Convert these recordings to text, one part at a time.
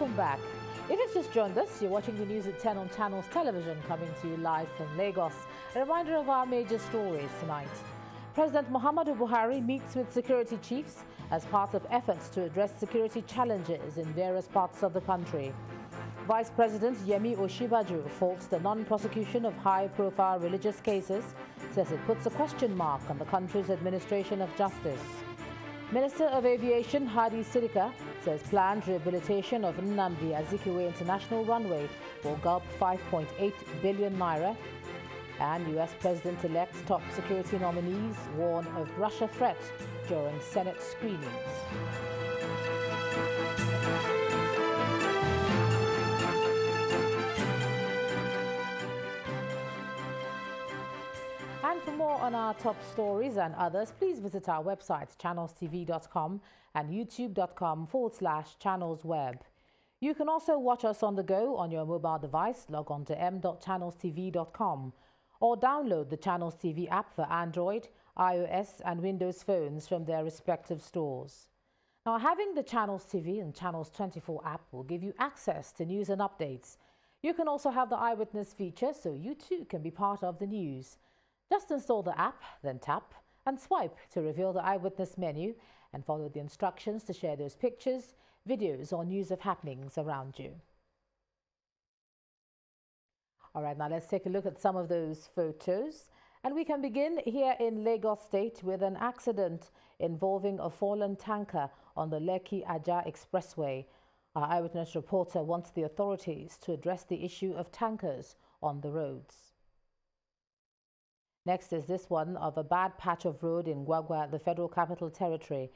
welcome back. If you've just joined us, you're watching the news at 10 on Channels Television, coming to you live from Lagos. A reminder of our major stories tonight. President Muhammadu Buhari meets with security chiefs as part of efforts to address security challenges in various parts of the country. Vice President Yemi Osinbajo faults the non-prosecution of high-profile religious cases, says it puts a question mark on the country's administration of justice. Minister of Aviation Hadi Sirika says planned rehabilitation of Nnamdi Azikiwe International Runway will gulp 5.8 billion naira. And US President-elect's top security nominees warn of Russia threat during Senate screenings. And for more on our top stories and others, please visit our website, channelstv.com and youtube.com/channelsweb. You can also watch us on the go on your mobile device. Log on to m.channelstv.com or download the Channels TV app for Android, iOS and Windows phones from their respective stores. Now, having the Channels TV and Channels 24 app will give you access to news and updates. You can also have the eyewitness feature, so you too can be part of the news. Just install the app, then tap and swipe to reveal the eyewitness menu and follow the instructions to share those pictures, videos or news of happenings around you. All right, now let's take a look at some of those photos. And we can begin here in Lagos State with an accident involving a fallen tanker on the Lekki-Ajah Expressway. Our eyewitness reporter wants the authorities to address the issue of tankers on the roads. Next is this one of a bad patch of road in Gwagwa, the Federal Capital Territory.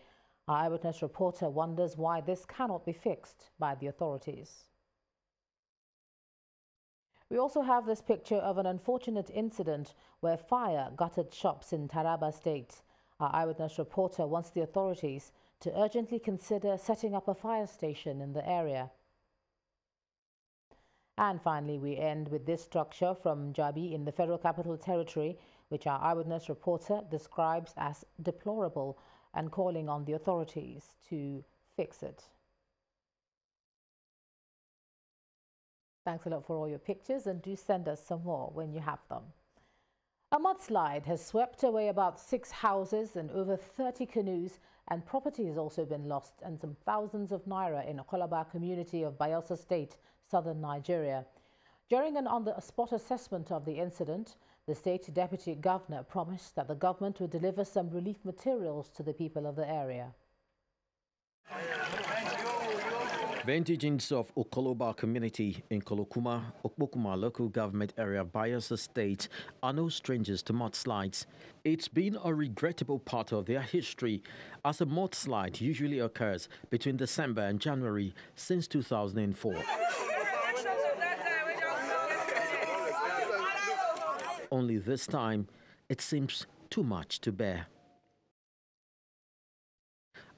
Our eyewitness reporter wonders why this cannot be fixed by the authorities. We also have this picture of an unfortunate incident where fire gutted shops in Taraba State. Our eyewitness reporter wants the authorities to urgently consider setting up a fire station in the area. And finally, we end with this structure from Jabi in the Federal Capital Territory, which our eyewitness reporter describes as deplorable and calling on the authorities to fix it. Thanks a lot for all your pictures, and do send us some more when you have them. A mudslide has swept away about 6 houses and over 30 canoes, and property has also been lost and some thousands of naira in a Calabar community of Bayelsa State, southern Nigeria. During an on-the-spot assessment of the incident, the state deputy governor promised that the government would deliver some relief materials to the people of the area. The indigents of Okoloba community in Kolokuma, Okpokuma local government area of Bayelsa State are no strangers to mudslides. It's been a regrettable part of their history, as a mudslide usually occurs between December and January since 2004. Only this time, it seems too much to bear.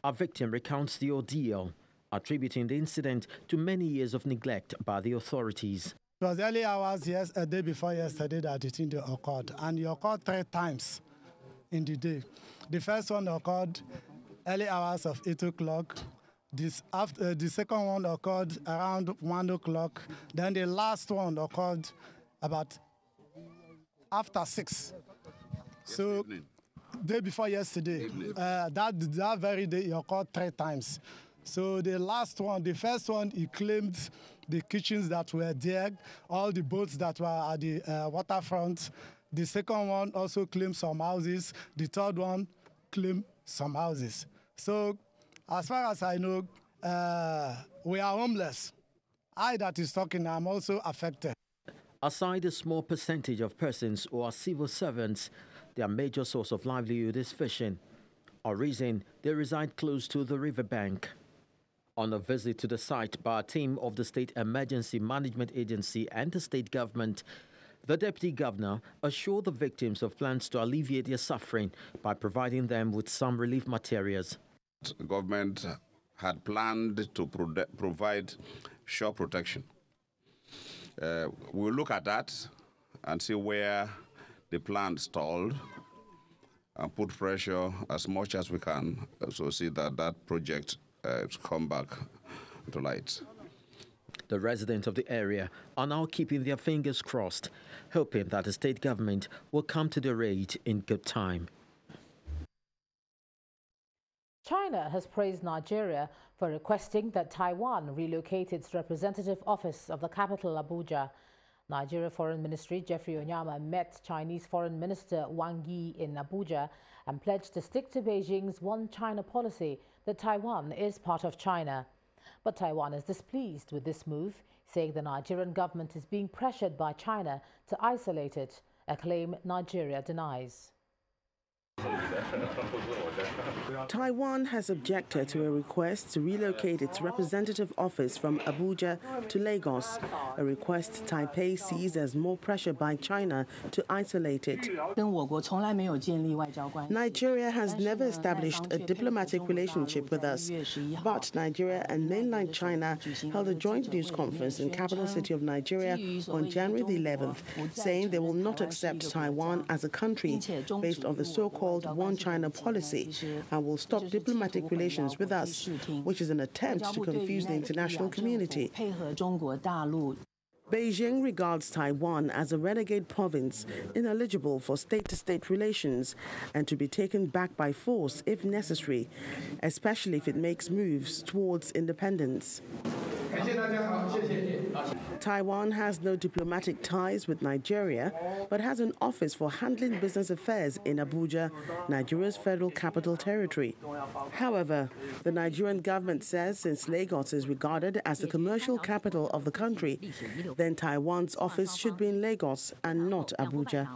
Our victim recounts the ordeal, attributing the incident to many years of neglect by the authorities. It was early hours a day before yesterday that the thing occurred, and it occurred 3 times in the day. The first one occurred early hours of 8 o'clock. The second one occurred around 1 o'clock. Then the last one occurred about after 6. So, day before yesterday, that very day, it occurred 3 times. So the last one, the first one, he claimed the kitchens that were there, all the boats that were at the waterfront. The second one also claimed some houses. The third one claimed some houses. So as far as I know, we are homeless. I that is talking, I'm also affected. Aside a small percentage of persons who are civil servants, their major source of livelihood is fishing, a reason they reside close to the riverbank. On a visit to the site by a team of the State Emergency Management Agency and the state government, the deputy governor assured the victims of plans to alleviate their suffering by providing them with some relief materials. The government had planned to provide shore protection. We'll look at that and see where the plan stalled and put pressure as much as we can, so see that that project come back to light. The residents of the area are now keeping their fingers crossed, hoping that the state government will come to their aid in good time. China has praised Nigeria for requesting that Taiwan relocate its representative office of the capital, Abuja. Nigeria Foreign Ministry Jeffrey Onyama met Chinese Foreign Minister Wang Yi in Abuja and pledged to stick to Beijing's One China policy that Taiwan is part of China. But Taiwan is displeased with this move, saying the Nigerian government is being pressured by China to isolate it, a claim Nigeria denies. Taiwan has objected to a request to relocate its representative office from Abuja to Lagos, a request Taipei sees as more pressure by China to isolate it. Nigeria has never established a diplomatic relationship with us, but Nigeria and mainland China held a joint news conference in capital city of Nigeria on January the 11th, saying they will not accept Taiwan as a country based on the so-called One China policy and will stop diplomatic relations with us, which is an attempt to confuse the international community. Beijing regards Taiwan as a renegade province ineligible for state-to-state relations and to be taken back by force if necessary, especially if it makes moves towards independence. Taiwan has no diplomatic ties with Nigeria, but has an office for handling business affairs in Abuja, Nigeria's federal capital territory. However, the Nigerian government says since Lagos is regarded as the commercial capital of the country, then Taiwan's office should be in Lagos and not Abuja.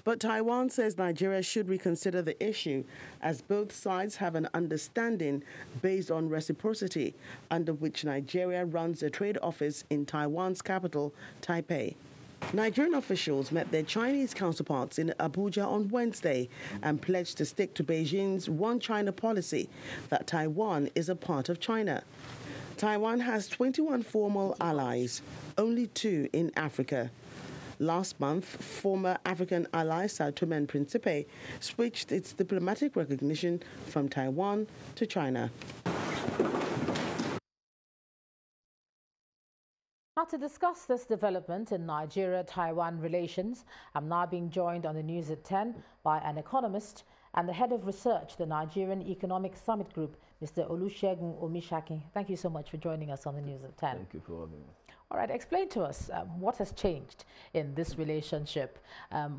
But Taiwan says Nigeria should reconsider the issue, as both sides have an understanding based on reciprocity, under which Nigeria runs a trade office in Taiwan's capital, Taipei. Nigerian officials met their Chinese counterparts in Abuja on Wednesday and pledged to stick to Beijing's One China policy, that Taiwan is a part of China. Taiwan has 21 formal allies, only 2 in Africa. Last month, former African ally Sao Tome and Principe switched its diplomatic recognition from Taiwan to China. Now, to discuss this development in Nigeria-Taiwan relations, I'm now being joined on the news at 10 by an economist and the head of research, the Nigerian Economic Summit Group, Mr. Olusegun Omisaki. Thank you so much for joining us on the news at 10. Thank you for having me. All right, explain to us what has changed in this relationship.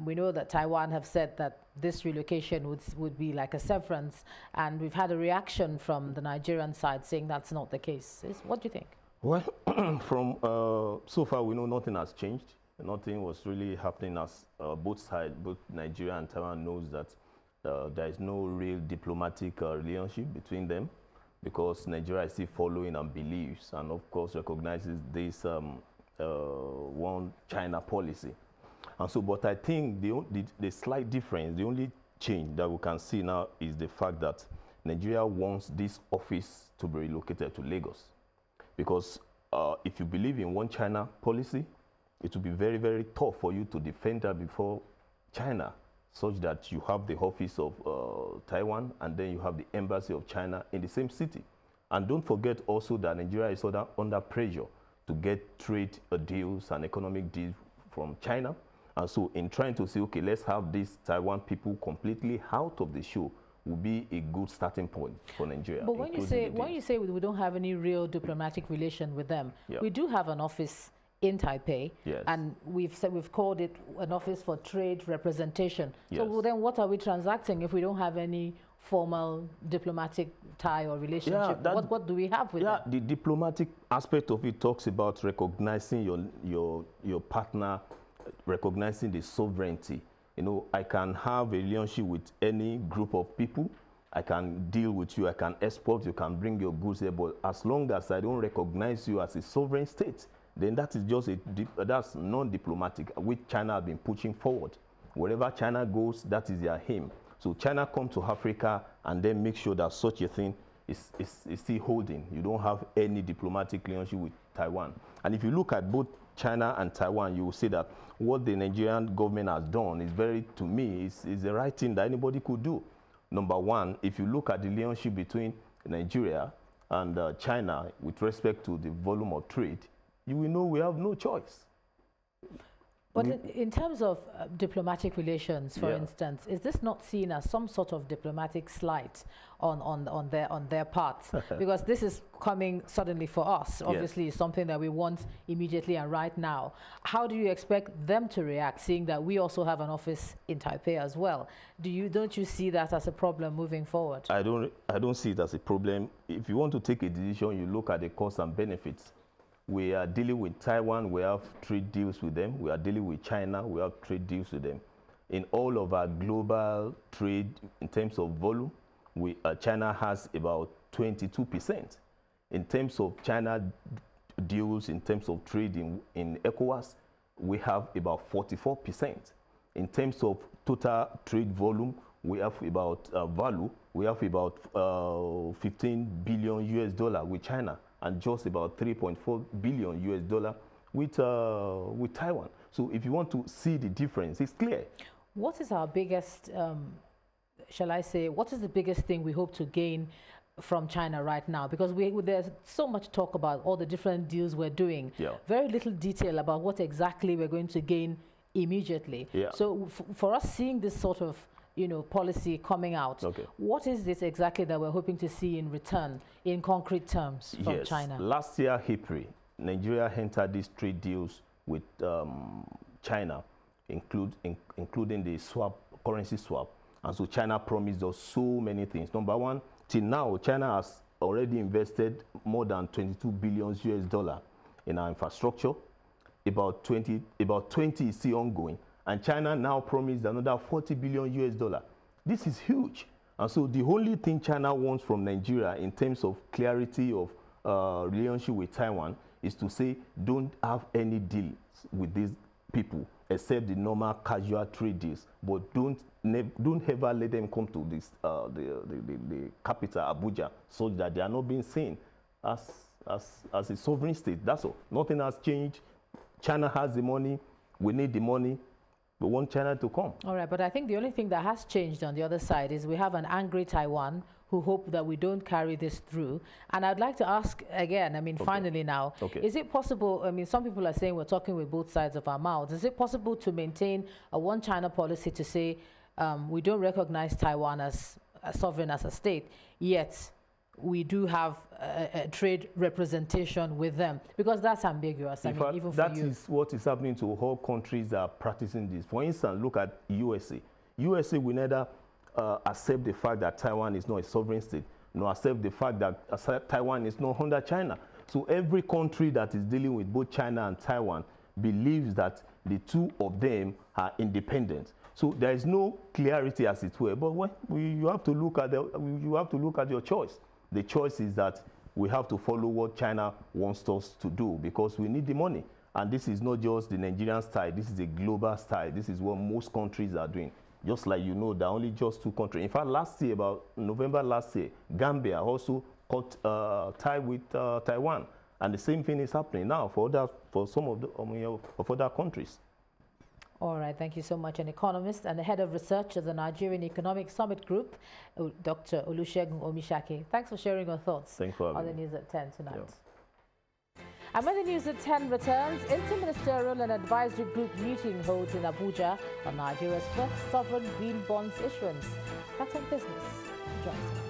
We know that Taiwan have said that this relocation would be like a severance, and we've had a reaction from the Nigerian side saying that's not the case. What do you think? Well, from so far we know nothing has changed. Nothing was really happening, as both sides, both Nigeria and Taiwan knows that there is no real diplomatic relationship between them, because Nigeria is still following and believes and of course recognizes this One China policy. And so, but I think the slight difference, the only change that we can see now is the fact that Nigeria wants this office to be relocated to Lagos. Because if you believe in One China policy, it will be very, very tough for you to defend that before China, such that you have the office of Taiwan and then you have the embassy of China in the same city. And don't forget also that Nigeria is under pressure to get trade deals and economic deals from China. And so in trying to say, okay, let's have these Taiwan people completely out of the show, will be a good starting point for Nigeria. But when you say we don't have any real diplomatic relation with them, yeah, we do have an office in Taipei, yes, and we've called it an office for trade representation. Yes. So then what are we transacting if we don't have any formal diplomatic tie or relationship? Yeah, what do we have with them? The diplomatic aspect of it talks about recognizing your partner, recognizing the sovereignty. You know, I can have a relationship with any group of people. I can deal with you, I can export, you can bring your goods here, but as long as I don't recognize you as a sovereign state, then that is just that's non-diplomatic, which China has been pushing forward. Wherever China goes, that is their aim. So China come to Africa and then make sure that such a thing is still holding. You don't have any diplomatic relationship with Taiwan. And if you look at both China and Taiwan, you will see that what the Nigerian government has done is to me, is the right thing that anybody could do. Number one, if you look at the relationship between Nigeria and China with respect to the volume of trade, you will know we have no choice. But in terms of diplomatic relations, for instance, is this not seen as some sort of diplomatic slight on their part? Because this is coming suddenly for us. Obviously, it's something that we want immediately and right now. How do you expect them to react, seeing that we also have an office in Taipei as well? Don't you see that as a problem moving forward? I don't see it as a problem. If you want to take a decision, you look at the costs and benefits. We are dealing with Taiwan, we have trade deals with them. We are dealing with China, we have trade deals with them. In all of our global trade, in terms of volume, China has about 22%. In terms of China deals, in terms of trade in ECOWAS, we have about 44%. In terms of total trade volume, we have about we have about 15 billion US dollar with China, and just about 3.4 billion US dollar with Taiwan. So if you want to see the difference, it's clear. What is our biggest, shall I say, what is the biggest thing we hope to gain from China right now? Because there's so much talk about all the different deals we're doing. Very little detail about what exactly we're going to gain immediately. So for us seeing this sort of policy coming out, what is this exactly that we're hoping to see in return in concrete terms from China? Last year, April, Nigeria entered these trade deals with China, including the currency swap. And so China promised us so many things. Number one, till now, China has already invested more than 22 billion US dollar in our infrastructure. About 20 is still ongoing. And China now promised another 40 billion US dollar. This is huge. And so the only thing China wants from Nigeria in terms of clarity of relationship with Taiwan is to say, don't have any deals with these people except the normal casual trade deals, but don't ever let them come to this the capital, Abuja, so that they are not being seen as a sovereign state. That's all. Nothing has changed. China has the money. We need the money. We want China to come. All right, but I think the only thing that has changed on the other side is we have an angry Taiwan who hope that we don't carry this through. And I'd like to ask again, finally now, is it possible, some people are saying we're talking with both sides of our mouths. Is it possible to maintain a one China policy to say we don't recognize Taiwan as a sovereign, as a state, yet we do have a trade representation with them? Because that's ambiguous. In fact, even for you. That is what is happening to all countries that are practicing this. For instance, look at USA. USA will neither accept the fact that Taiwan is not a sovereign state, nor accept the fact that Taiwan is not under China. So every country that is dealing with both China and Taiwan believes that the two of them are independent. So there is no clarity, as it were. But you have to look at your choice. The choice is that we have to follow what China wants us to do because we need the money. And this is not just the Nigerian style. This is a global style. This is what most countries are doing. Just like there are only just two countries. In fact, last year, about November last year, Gambia also cut tie with Taiwan. And the same thing is happening now for some of other countries. All right, thank you so much. An economist and the head of research of the Nigerian Economic Summit Group, Dr. Olusegun Omishake. Thanks for sharing your thoughts on the News at 10 tonight. Yeah. And when the News at 10 returns, Interministerial and Advisory Group meeting holds in Abuja on Nigeria's first sovereign green bonds issuance. That's on business. Join us.